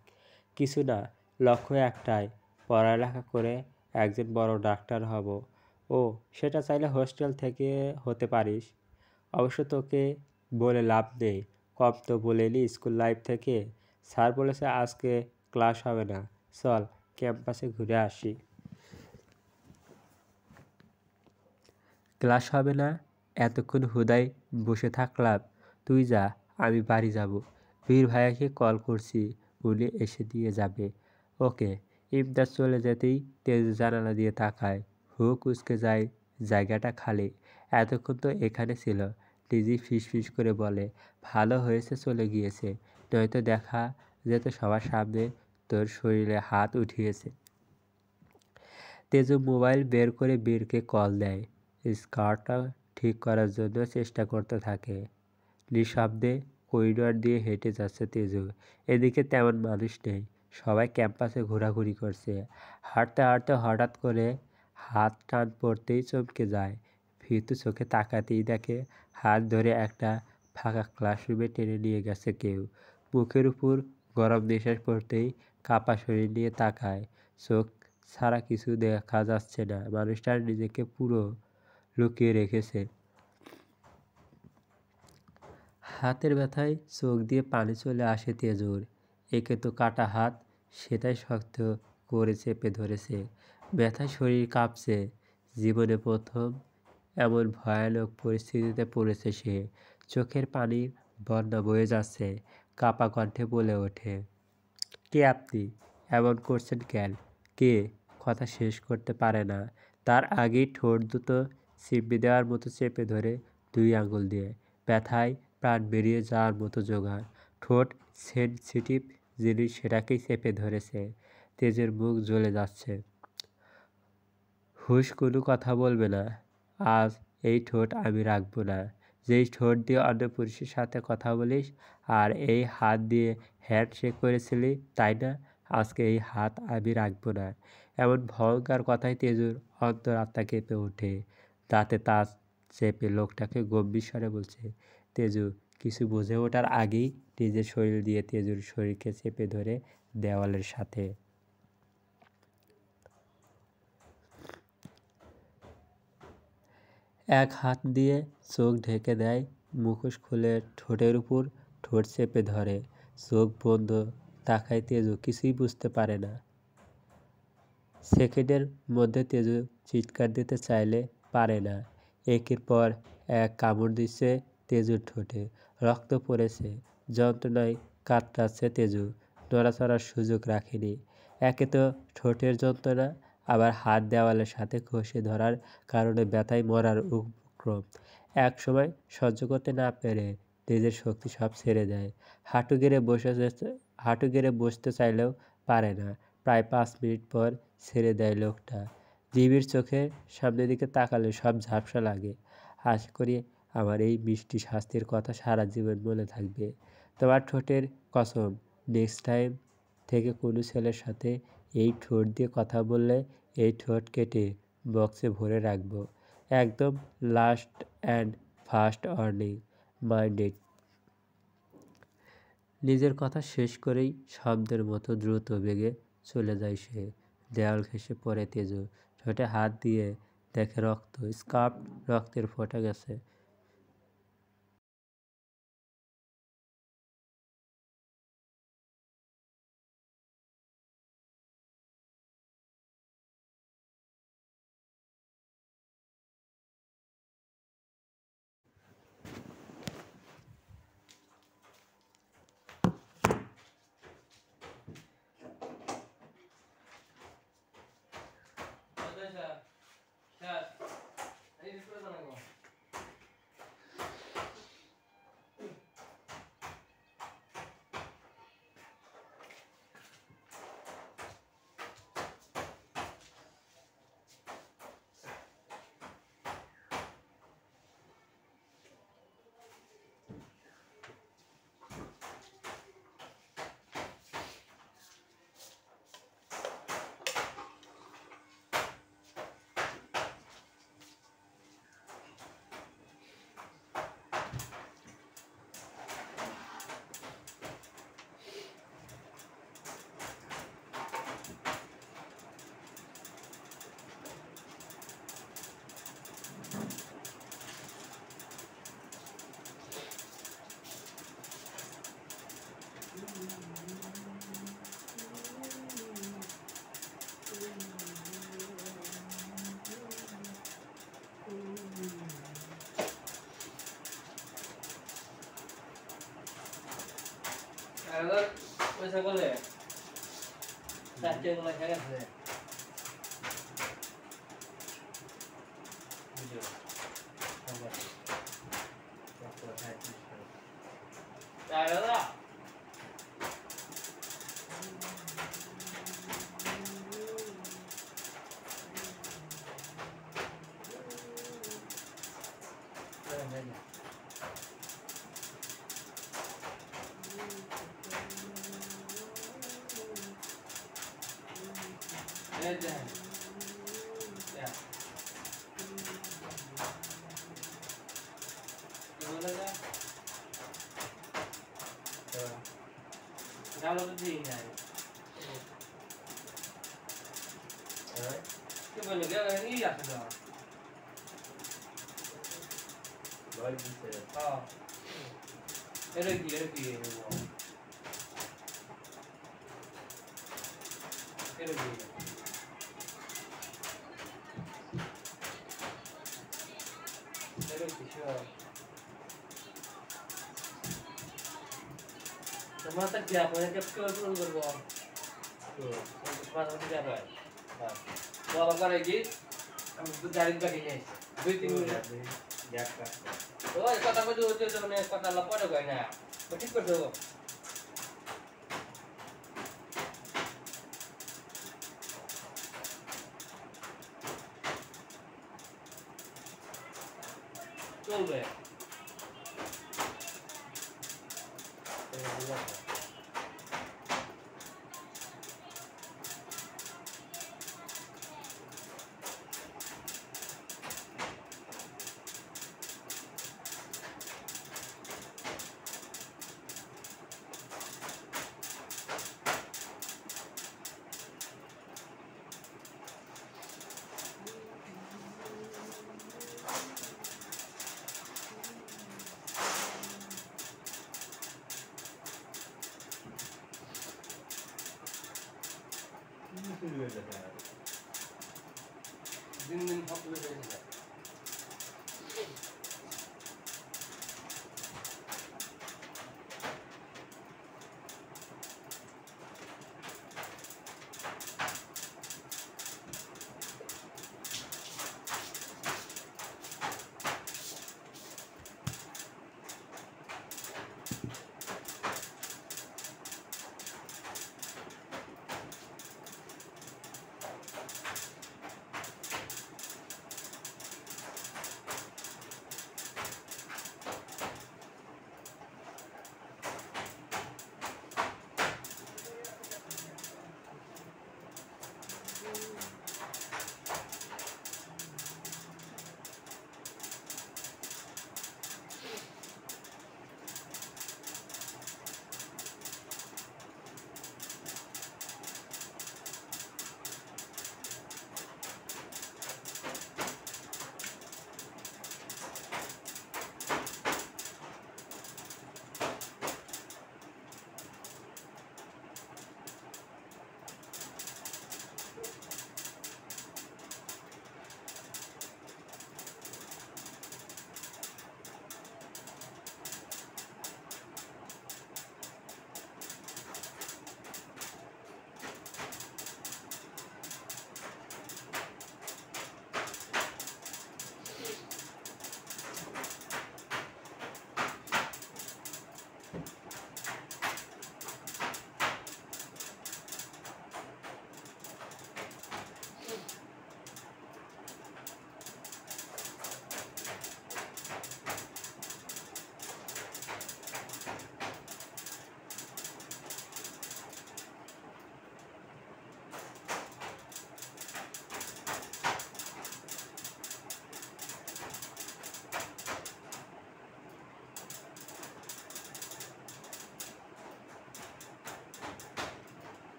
কিছু না, লক্ষ্য একটাই, পড়ালেখা করে একজন বড় ডাক্তার হব। ও, সেটা চাইলে হোস্টেল থেকে হতে পারিস। অবশ্য তোকে বলে লাভ নেই, কম তো বলেনি স্কুল লাইফ থেকে। স্যার বলেছে আজকে ক্লাস হবে না, চল ক্যাম্পাসে ঘুরে আসি। ক্লাস হবে না? এতক্ষণ হুদাই বসে থাকলাম। তুই যা, আমি বাড়ি যাব। বীর ভাইয়াকে কল করছি, উনি এসে দিয়ে যাবে। ওকে। ইমতাজ চলে যেতেই তেজু জানালা দিয়ে তাকায়। হুক উসকে যায়, জায়গাটা খালি। এতক্ষণ তো এখানে ছিল। নিজেই ফিসফিস করে বলে, ভালো হয়েছে চলে গিয়েছে, নয়তো দেখা যেত সবার সামনে তোর শরীরে হাত উঠিয়েছে। তেজু মোবাইল বের করে বীরকে কল দেয়। স্কার্টটা ঠিক করার জন্য চেষ্টা করতে থাকে। নিঃশব্দে করিডোর দিয়ে হেঁটে যাচ্ছে তেজু। এদিকে তেমন মানুষ নেই, সবাই ক্যাম্পাসে ঘোরাঘুরি করছে। হাঁটতে হাঁটতে হঠাৎ করে হাত টান পড়তেই চমকে যায়। ভীতু চোখে তাকাতেই দেখে হাত ধরে একটা ফাঁকা ক্লাসরুমে টেনে নিয়ে গেছে কেউ। মুখের উপর গরম নিঃশ্বাস পড়তেই কাপা শরীর নিয়ে তাকায়। চোখ ছাড়া কিছু দেখা যাচ্ছে না। মানুষটা নিজেকে পুরো লুকিয়ে রেখেছে। হাতের ব্যথায় চোখ দিয়ে পানি চলে আসে তেজুর। একে তো কাটা হাত, সেটাই শক্ত করে চেপে ধরেছে। ব্যথায় শরীর কাঁপছে। জীবনে প্রথম এমন ভয়ানক পরিস্থিতিতে পড়েছে সে। চোখের পানির বন্যা বয়ে যাচ্ছে। কাপা কণ্ঠে বলে ওঠে, কে আপনি? এমন করছেন কেন? কে? কথা শেষ করতে পারে না, তার আগেই ঠোঁট দুটো চিপে দেওয়ার মতো চেপে ধরে 2 আঙুল দিয়ে। ব্যথায় প্রাণ বেরিয়ে যাওয়ার মতো জোগাড়। ঠোঁট সেনসিটিভ জিনিস সেটাকেই চেপে ধরেছে। তেজের মুখ জ্বলে যাচ্ছে। হুশ কোনো কথা বলবে না। আজ এই ঠোঁট আমি রাখবো না। যেই ঠোঁট দিয়ে অন্য পুরুষের সাথে কথা বলিস আর এই হাত দিয়ে হ্যান্ডশেক করেছিলি, তাই না? আজকে এই হাত আমি রাখবো না। এমন ভয়ঙ্কর কথায় তেজুর অন্তরাত্মা কেঁপে ওঠে। দাঁতে তাস চেপে লোকটাকে গম্ভীর স্বরে বলছে। তেজু কিছু বুঝে ওঠার আগেই নিজের শরীর দিয়ে তেজুর শরীরকে চেপে ধরে দেওয়ালের সাথে। এক হাত দিয়ে চোখ ঢেকে দেয়, মুখোশ খুলে ঠোঁটের উপর ঠোঁট চেপে ধরে। চোখ বন্ধ, তাকায় তেজু, কিছুই বুঝতে পারে না। সেকেন্ডের মধ্যে তেজু চিৎকার দিতে চাইলে পারে না। একের পর এক কামড় দিচ্ছে তেজুর ঠোঁটে। রক্ত পড়েছে, যন্ত্রণায় কাতরাচ্ছে তেজু। নড়াচড়ার সুযোগ রাখেনি। একে তো ঠোঁটের যন্ত্রণা, আবার হাত দেওয়ালের সাথে ঘষে ধরার কারণে ব্যথায় মরার উপক্রম। এক সময় সহ্য করতে না পেরে নিজের শক্তি সব ছেড়ে দেয়। হাঁটু গেড়ে বসতে চাইলেও পারে না। প্রায় 5 মিনিট পর ছেড়ে দেয় লোকটা। জিমির চোখের সামনের দিকে তাকালে সব ঝাপসা লাগে। আশা করি আমার এই মিষ্টি শাস্তির কথা সারা জীবন মনে থাকবে। তোমার ঠোঁটের কসম, নেক্সট টাইম থেকে কোনো ছেলের সাথে এই ঠোঁট দিয়ে কথা বললে এই ঠোঁট কেটে বক্সে ভরে রাখবো। একদম last and first warning, mind it. নিজের কথা শেষ করেই শব্দের মতো দ্রুত বেগে চলে যায় সে। দেয়াল ঘেঁষে পড়ে তেজু। ঠোঁটে হাত দিয়ে দেখে রক্ত, স্কার্ফ রক্তের ফোঁটা গেছে। বলে তোমার গ্যাপ হয়ে গ্যাপ পূরণ করবো বাবা করে কি আমি গাড়ি বাকি নেই 2-3 মিনিট ওই কথা বলতে হচ্ছে মানে কথা পরে কয় না ঠিক করছো চলবে। দিন দিন সব বেড়ে যায়।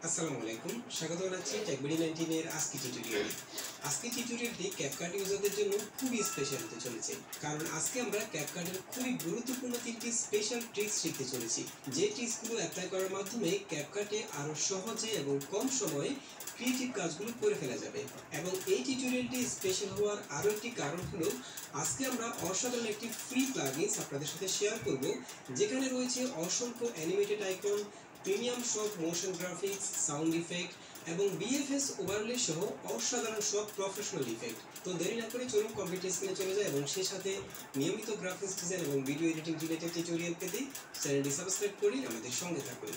আসসালামু আলাইকুম, স্বাগত জানাচ্ছি টেকবিডি 19 এর আজকে টিউটোরিয়ালে। আজকে টিউটোরিয়ালটি ক্যাপকাট ইউজারদের জন্য খুবই স্পেশাল হতে চলেছে, কারণ আজকে আমরা ক্যাপকাটের খুবই গুরুত্বপূর্ণ 3টি স্পেশাল ট্রিক্স শিখতে চলেছি, যে ট্রিক্সগুলো অ্যাপ্লাই করার মাধ্যমে ক্যাপকাটে আরও সহজে এবং কম সময়ে ক্রিয়েটিভ কাজগুলো করে ফেলা যাবে। এবং এই টিউটোরিয়ালটি স্পেশাল হওয়ার আরও একটি কারণ হলো আজকে আমরা অসাধারণ একটি ফ্রি প্লাগইনস আপনাদের সাথে শেয়ার করব, যেখানে রয়েছে অসংখ্য অ্যানিমেটেড আইকন, প্রিমিয়াম সব মোশন গ্রাফিক্স, সাউন্ড ইফেক্ট এবং বিএফএস ওভারলে সহ অসাধারণ সব প্রফেশনাল ইফেক্ট। তো দেরি না করে চলুন কম্পিউটার স্ক্রিনে চলে যায় এবং সেই সাথে নিয়মিত গ্রাফিক্স ডিজাইন এবং ভিডিও এডিটিং রিলেটেড টিউটোরিয়াল পেতে চ্যানেলটি সাবস্ক্রাইব করে আমাদের সঙ্গে থাকুন।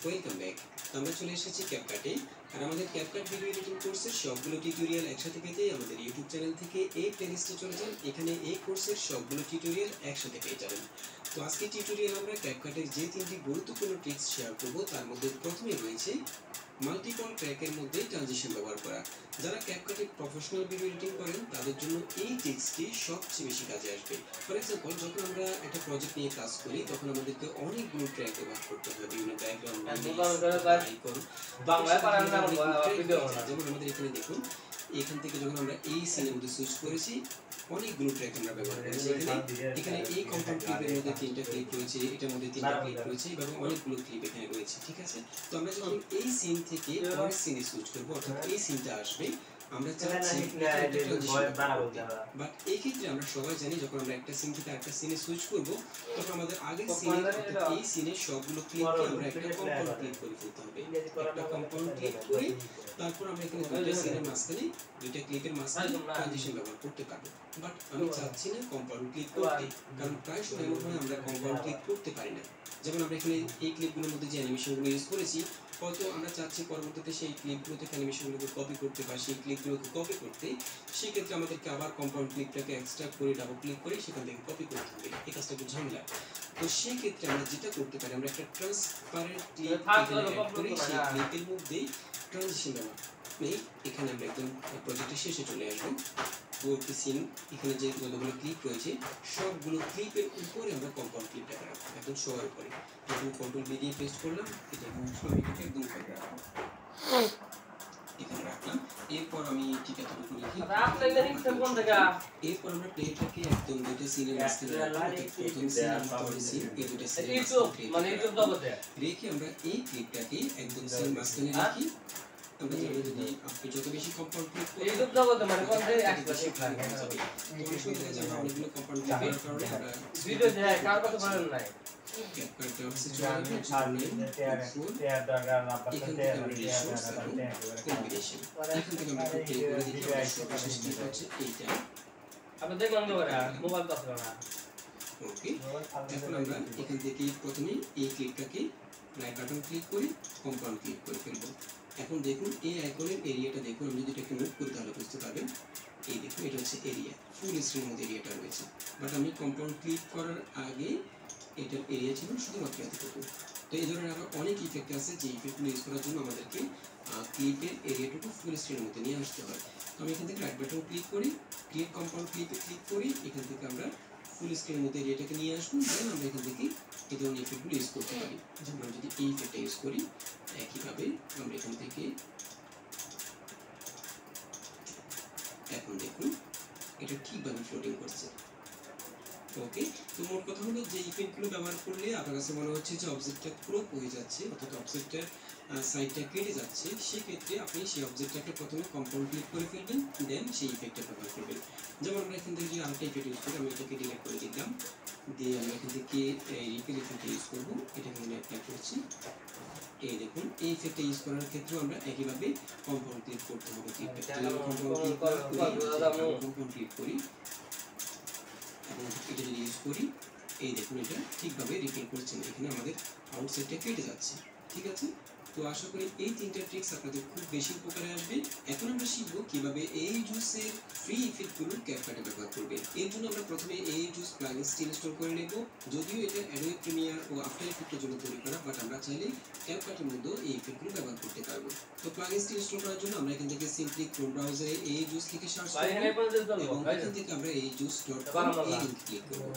Welcome back. আমরা চলে এসেছি ক্যাপকাটে, আর আমাদের ক্যাপকাট ভিডিও এডিটিং কোর্সের সবগুলো টিউটোরিয়াল একসাথে পেতে আমাদের ইউটিউব চ্যানেল থেকে এই প্লেলিস্টে চলে যান। এখানে এই কোর্সের সবগুলো টিউটোরিয়াল একসাথে পেয়ে যাবেন। তো আজকে টিউটোরিয়াল আমরা ক্যাপকাটের যে 3টি গুরুত্বপূর্ণ ট্রিক্স শেয়ার করব, তার মধ্যে প্রথমে রয়েছে মাল্টিপল ট্র্যাকের মধ্যে ট্রানজিশন ব্যবহার করা। যারা ক্যাপকাটে প্রফেশনাল ভিডিও এডিটিং করেন তাদের জন্য এই ট্রিক্সটি সবচেয়ে বেশি কাজে আসবে। ফর এক্সাম্পল, যখন আমরা একটা প্রজেক্ট নিয়ে কাজ করি তখন আমাদেরকে অনেকগুলো ট্র্যাক ব্যবহার করতে হয়, বিভিন্ন ব্যাকগ্রাউন্ড, আইকন, বাংলায় পারেন না। যেমন আমাদের এখানে দেখুন, এখান থেকে যখন আমরা এই সিনের মধ্যে সুইচ করেছি অনেকগুলো ট্র্যাক আমরা ব্যবহার করেছি। এখানে এই কম্পাউন্ড ক্লিপের মধ্যে 3টা ক্লিপ রয়েছে, এটার মধ্যে 3টা ক্লিপ রয়েছে, এভাবে অনেকগুলো ক্লিপ এখানে রয়েছে। ঠিক আছে, তো আমরা যখন এই সিন থেকে পরের সিনে সুইচ করব, অর্থাৎ এই সিনটা আসবে, আমরা চাচ্ছি বাট এই ক্ষেত্রে আমরা সবাই জানি যখন আমরা একটা সিন থেকে একটা সিনে সুইচ করব তখন আমাদের আগের সিনে অর্থাৎ এই সিনের সবগুলো ক্লিপকে আমরা একটা কম্পাউন্ড ক্লিপ করে ফেলতে হবে। একটা কম্পাউন্ড ক্লিপ করে তারপর আমরা এখানে দুটো সিনের মাঝখানে, দুটো ক্লিপের মাঝখানে ট্রানজিশন ব্যবহার করতে পারবো। বাট আমি চাচ্ছি না কম্পাউন্ড ক্লিপ করতে, কারণ প্রায় সময় এমন হয় আমরা কম্পাউন্ড ক্লিপ করতে পারি না। যেমন আমরা এখানে এই ক্লিপগুলোর মধ্যে যে অ্যানিমেশনগুলো ইউজ করেছি, হয়তো আমরা চাচ্ছি পরবর্তীতে সেই ক্লিপগুলো থেকে অ্যানিমেশনগুলোকে কপি করতে বা সেই ক্লিপগুলোকে কপি করতে, সেক্ষেত্রে আমাদেরকে আবার কম্পাউন্ড ক্লিপটাকে এক্সট্রাক্ট করে ডাবল ক্লিক করে সেখান থেকে কপি করতে হবে। এই কাজটা একটু ঝামেলা। তো সেই ক্ষেত্রে আমরা যেটা করতে পারি, আমরা একটা ট্রান্সপারেন্ট ক্লিপ অ্যাড করে সেই ক্লিপের মধ্যে ট্রানজিশন ব্যবহার নেই। এখানে আমরা একদম প্রজেক্টের শেষে চলে আসবো। পরবর্তী সিন, এখানে যে যতগুলো ক্লিপ রয়েছে সবগুলো ক্লিপের উপরে আমরা কম্পাউন্ড ক্লিপটাকে রাখবো, একদম সবার উপরে। যখন কন্ট্রোল বি দিয়ে পেস্ট করলাম, এটা একদম উপরে রাখবো, এখানে রাখলাম। এরপর আমি ঠিক এতটুকু লিখি। এরপর আমরা প্লেটাকে একদম দুটো সিনের মাঝখানে প্রথম সিন আর পরের সিন, এই দুটো সিনের রেখে আমরা এই ক্লিপটাকে একদম সিন মাঝখানে রাখি। আমরা জানি যদি আপনি যত বেশি কম্পাউন্ড ক্লিক করবেন এই দুটো বলতে মানে কোন থেকে এক্সপ্রেশন লাগে না যাবে। তো আসলে যে আমরা অনেকগুলো কম্পাউন্ড ক্লিক করার কারণে আমরা ভিডিও দেখায় কার কথা বলেন নাই ক্যাপকাট অফিসে চলে যাবেন, টেয়ার দরকার না পারতে রিসোর্স এবং কম্বিনেশন। এখান থেকে আমরা ক্লিক করে দেখি সর্বশেষ ক্লিক হচ্ছে এইটা। আপনি দেখুন মোবাইল তো আছে না। ওকে, এখন আমরা এখান থেকে প্রথমে এই ক্লিপটাকে রাইট বাটন ক্লিক করে কম্পাউন্ড ক্লিক করে ফেলবো। এখন দেখুন এই আইকনের এরিয়াটা দেখুন, আমি যদি এটাকে মুভ করি তাহলে বুঝতে পারবেন। এই দেখুন, এটা হচ্ছে এরিয়া, ফুল স্ক্রিনের মধ্যে এরিয়াটা রয়েছে। বাট আমি কম্পাউন্ড ক্লিক করার আগে এটার এরিয়া ছিল শুধুমাত্র এতটুকু। তো এই ধরনের আরও অনেক ইফেক্ট আছে, যে ইফেক্টগুলো ইউজ করার জন্য আমাদেরকে ক্লিপের এরিয়াটুকু ফুল স্ক্রিনের মধ্যে নিয়ে আসতে হয়। তো আমি এখান থেকে রাইট বাটন ক্লিক করি, ক্রিয়েট কম্পাউন্ড ক্লিপে ক্লিক করি, এখান থেকে আমরা ফুল স্ক্রিনের মধ্যে এরিয়াটাকে নিয়ে আসবো। দেন আমরা এখান থেকে এই ধরনের ইফেক্টগুলো ইউজ করতে পারি। যেমন আমি যদি এই ইফেক্টটা ইউজ করি, একইভাবে আমরা এখান থেকে এখন দেখুন এটা ঠিকভাবে ফ্লোটিং করছে। ওকে, তো মোট কথা হলো যে ইফেক্টগুলো ব্যবহার করলে আপনার কাছে মনে হচ্ছে যে অবজেক্টটা ক্রপ হয়ে যাচ্ছে, অর্থাৎ অবজেক্টের সাইডটা কেটে যাচ্ছে, সেক্ষেত্রে আপনি সেই অবজেক্টটাকে প্রথমে কম্পাউন্ড ক্লিক করে ফেলবেন, দেন সেই ইফেক্টটা ব্যবহার করবেন। যেমন আমরা এখান থেকে যদি আরেকটা ইফেক্ট ইউজ করি, আমি এটাকে ডিলিট করে দিলাম, দিয়ে আমরা এখান থেকে রিপেল ইফেক্টটা ইউজ করবো, এটাকে আমি অ্যাপ্লাই করছি। এই দেখুন, এই ইফেক্টটা ইউজ করার ক্ষেত্রে আমরা একইভাবে কম্পাউন্ড ক্লিক করতে হবে। কম্পাউন্ড ক্লিক করি এবং এটা যদি ইউজ করি, এই দেখুন এটা ঠিকভাবে রিপেল করছে না, এখানে আমাদের আউটসাইডটা কেটে যাচ্ছে। ঠিক আছে, তো আশা করি এই তিনটা ট্রিক্স আপনাদের খুব বেশি উপকারে আসবে। এখন আমরা শিখবো কিভাবে এই জুসের ফ্রি ইফেক্টগুলো ক্যাপকাটে ব্যবহার করবে। এর জন্য আমরা প্রথমে এই জুস প্লাগইনসটি ইনস্টল করে নেব। যদিও এটা অ্যাডোবি প্রিমিয়ার ও আফটার ইফেক্টের জন্য তৈরি করা, বাট আমরা চাইলে ক্যাপকাটের মধ্যে এই ইফেক্টগুলো ব্যবহার করতে পারবো। তো প্লাগইনসটি ইনস্টল করার জন্য আমরা এখান থেকে সিম্পলি ক্রোম ব্রাউজারে এই জুস লিখে সার্চ করব এবং এখান থেকে আমরা এই জুস.com এই লিংক ক্লিক করব।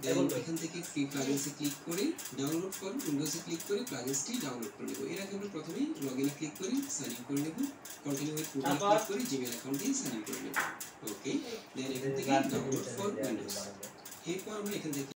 দেন এখান থেকে ফ্রি প্লাগইনসে ক্লিক করে ডাউনলোড ফর উইন্ডোজে ক্লিক করে প্লাগইনসটি ডাউনলোড করে নেব। এর আগে আমরা প্রথমেই লগইনে ক্লিক করে সাইন ইন করে নেব। কন্টিনিউ উইথ কুকি ক্লিক করে জিমেইল অ্যাকাউন্ট দিয়ে সাইন ইন করে নেব। ওকে, দেন এখান থেকে ডাউনলোড ফর উইন্ডোজ। এরপর আমরা এখান থেকে